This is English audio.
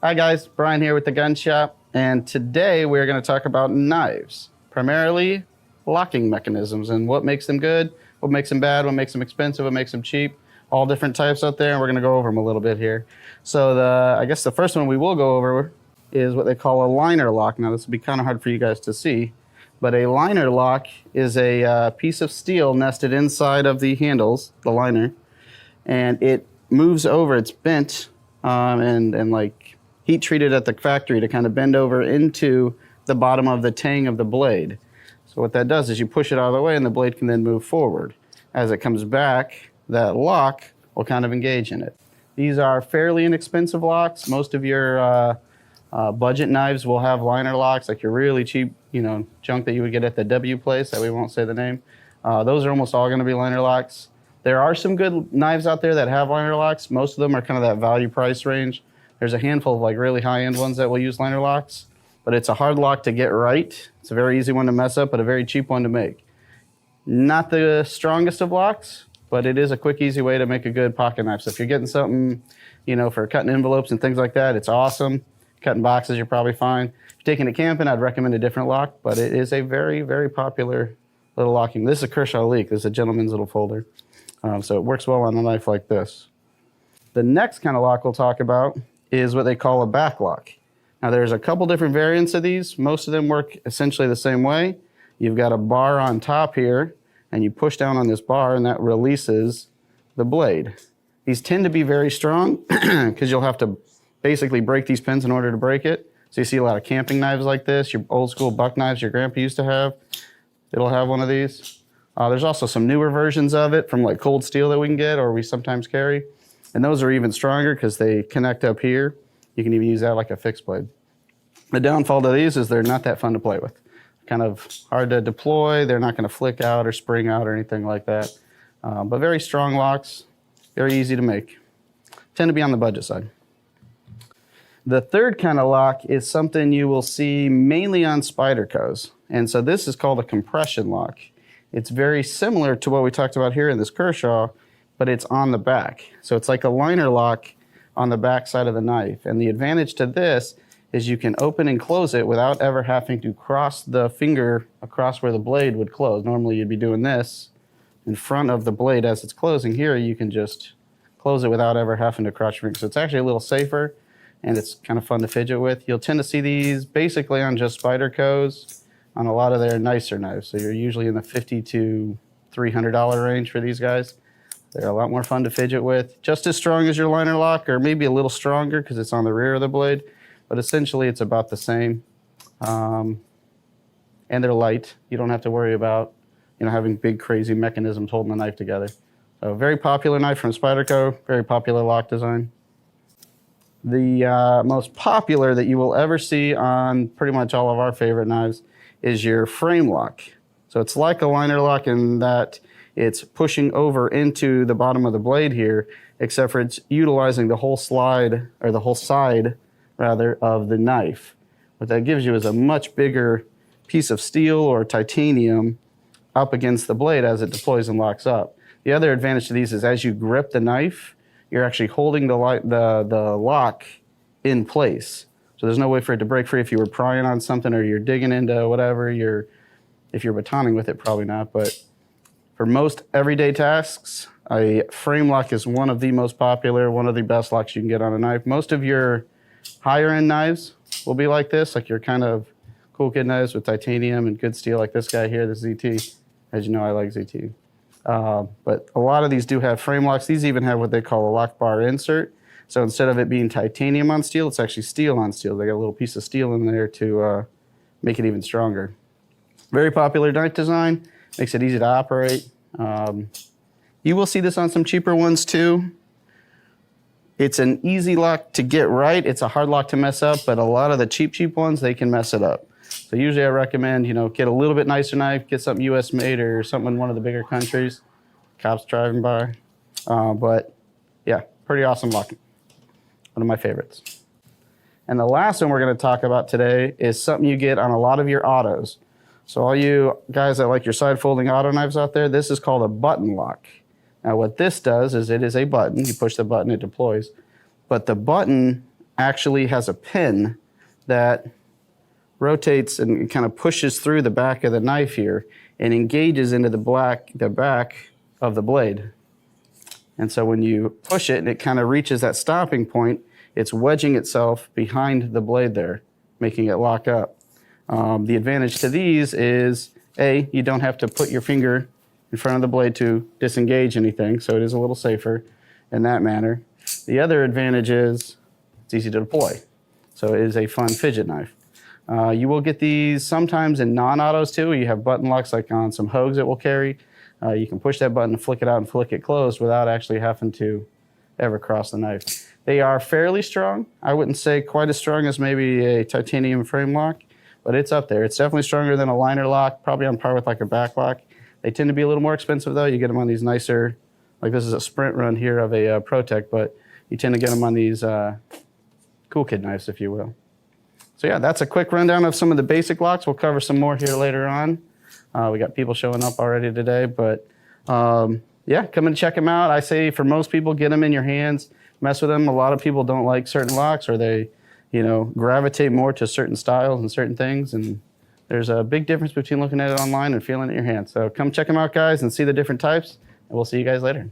Hi guys, Brian here with the Gun Shop, and today we're going to talk about knives, primarily locking mechanisms and what makes them good, what makes them bad, what makes them expensive, what makes them cheap, all different types out there, and we're going to go over them a little bit here. So I guess the first one we will go over is what they call a liner lock. Now this will be kind of hard for you guys to see, but a liner lock is a piece of steel nested inside of the handles, the liner, and it moves over, it's bent and like heat treated at the factory to kind of bend over into the bottom of the tang of the blade. So what that does is you push it out of the way and the blade can then move forward. As it comes back, that lock will kind of engage in it. These are fairly inexpensive locks. Most of your budget knives will have liner locks, like your really cheap, junk that you would get at the W place that we won't say the name. Those are almost all going to be liner locks. There are some good knives out there that have liner locks. Most of them are kind of that value price range. There's a handful of like really high-end ones that will use liner locks, but it's a hard lock to get right. It's a very easy one to mess up, but a very cheap one to make. Not the strongest of locks, but it is a quick, easy way to make a good pocket knife. So if you're getting something, for cutting envelopes and things like that, it's awesome. Cutting boxes, you're probably fine. If you're taking it camping, I'd recommend a different lock, but it is a very, very popular little locking. This is a Kershaw Leak. This is a gentleman's little folder. So it works well on a knife like this. The next kind of lock we'll talk about is what they call a back lock. Now there's a couple different variants of these. Most of them work essentially the same way. You've got a bar on top here, and you push down on this bar, and that releases the blade. These tend to be very strong because you'll have to basically break these pins in order to break it. So you see a lot of camping knives like this, your old school buck knives your grandpa used to have. It'll have one of these. There's also some newer versions of it from like cold steel that we can get or we sometimes carry. And those are even stronger because they connect up here. You can even use that like a fixed blade. The downfall to these is they're not that fun to play with. Kind of hard to deploy. They're not going to flick out or spring out or anything like that. But very strong locks, very easy to make. Tend to be on the budget side. The third kind of lock is something you will see mainly on Spydercos. And so this is called a compression lock. It's very similar to what we talked about here in this Kershaw, but it's on the back. So it's like a liner lock on the back side of the knife. And the advantage to this is you can open and close it without ever having to cross the finger across where the blade would close. Normally you'd be doing this in front of the blade as it's closing. Here you can just close it without ever having to cross your finger. So it's actually a little safer and it's kind of fun to fidget with. You'll tend to see these basically on just Spydercos on a lot of their nicer knives. So you're usually in the $50 to $300 range for these guys. They're a lot more fun to fidget with. Just as strong as your liner lock, or maybe a little stronger because it's on the rear of the blade, but essentially it's about the same. And they're light. You don't have to worry about having big crazy mechanisms holding the knife together. So very popular knife from Spyderco, very popular lock design. The most popular that you will ever see on pretty much all of our favorite knives is your frame lock. So it's like a liner lock in that it's pushing over into the bottom of the blade here, except for it's utilizing the whole slide, or the whole side, rather, of the knife. What that gives you is a much bigger piece of steel or titanium up against the blade as it deploys and locks up. The other advantage to these is as you grip the knife, you're actually holding the lock in place. So there's no way for it to break free if you were prying on something or you're digging into whatever. If you're batoning with it, probably not. But for most everyday tasks, a frame lock is one of the most popular, one of the best locks you can get on a knife. Most of your higher end knives will be like this, like your kind of cool kid knives with titanium and good steel, like this guy here, the ZT. As you know, I like ZT. But a lot of these do have frame locks. These even have what they call a lock bar insert. So instead of it being titanium on steel, it's actually steel on steel. They got a little piece of steel in there to make it even stronger. Very popular knife design. Makes it easy to operate. You will see this on some cheaper ones too. It's an easy lock to get right. It's a hard lock to mess up, but a lot of the cheap ones, they can mess it up. So usually I recommend, get a little bit nicer knife, get something US made or something in one of the bigger countries. Cops driving by. But yeah, pretty awesome lock. One of my favorites. And the last one we're going to talk about today is something you get on a lot of your autos. So all you guys that like your side folding auto knives out there, this is called a button lock. Now what this does is it is a button. You push the button, it deploys. But the button actually has a pin that rotates and kind of pushes through the back of the knife here and engages into the back of the blade. And so when you push it and it kind of reaches that stopping point, it's wedging itself behind the blade there, making it lock up. The advantage to these is, A, you don't have to put your finger in front of the blade to disengage anything, so it is a little safer in that manner. The other advantage is it's easy to deploy, so it is a fun fidget knife. You will get these sometimes in non-autos too. You have button locks like on some Hogues that will carry. You can push that button, flick it out, and flick it closed without actually having to ever cross the knife. They are fairly strong. I wouldn't say quite as strong as maybe a titanium frame lock, but it's up there. It's definitely stronger than a liner lock, probably on par with like a back lock. They tend to be a little more expensive though. You get them on these nicer, like this is a sprint run here of a ProTech, but you tend to get them on these cool kid knives, if you will. So yeah, that's a quick rundown of some of the basic locks. We'll cover some more here later on. We got people showing up already today, but yeah, come and check them out. I say for most people, get them in your hands, mess with them. A lot of people don't like certain locks, or they, gravitate more to certain styles and certain things. And there's a big difference between looking at it online and feeling it in your hand. So come check them out, guys, and see the different types. And we'll see you guys later.